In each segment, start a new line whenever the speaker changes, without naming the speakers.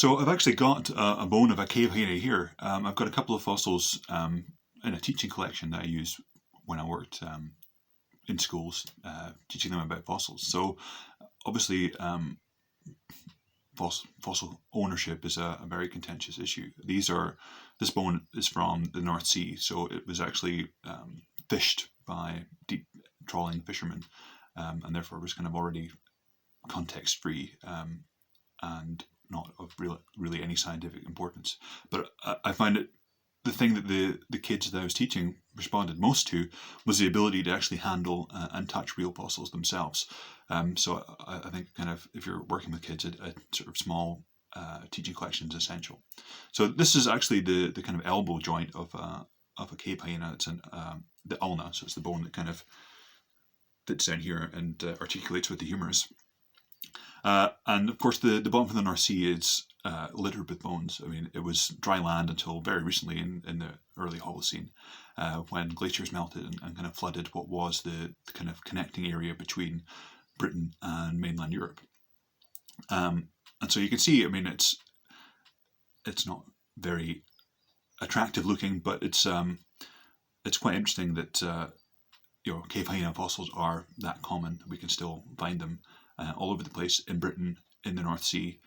So I've actually got a bone of a cave hyena here. I've got a couple of fossils in a teaching collection that I use when I worked in schools, teaching them about fossils. So obviously, fossil ownership is a very contentious issue. This bone is from the North Sea, so it was actually fished by deep trawling fishermen, and therefore was kind of already context free and not of really any scientific importance. But I find it the thing that the kids that I was teaching responded most to was the ability to actually handle and touch real fossils themselves. So I think kind of if you're working with kids, a sort of small teaching collection is essential. So this is actually the kind of elbow joint of a cave hyena. It's the ulna, so it's the bone that kind of fits down here and articulates with the humerus. And of course, the bottom of the North Sea is littered with bones. I mean, it was dry land until very recently in the early Holocene, when glaciers melted and kind of flooded what was the kind of connecting area between Britain and mainland Europe. And so you can see, I mean, it's not very attractive looking, but it's quite interesting that cave hyena fossils are that common. We can still find them all over the place in Britain, in the North Sea,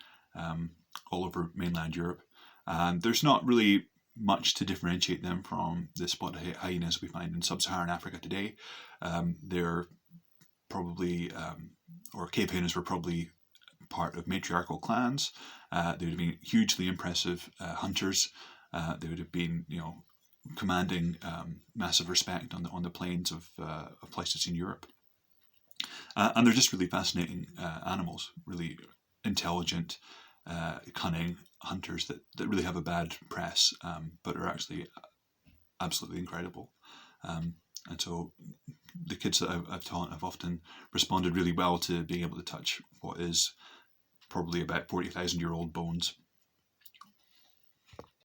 all over mainland Europe. And there's not really much to differentiate them from the spotted hyenas we find in sub-Saharan Africa today. They're probably, or cave hyenas were probably part of matriarchal clans. They would have been hugely impressive hunters. They would have been, commanding massive respect on the plains of Pleistocene Europe. And they're just really fascinating animals, really intelligent, cunning hunters that really have a bad press, but are actually absolutely incredible. And so the kids that I've taught have often responded really well to being able to touch what is probably about 40,000-year-old bones.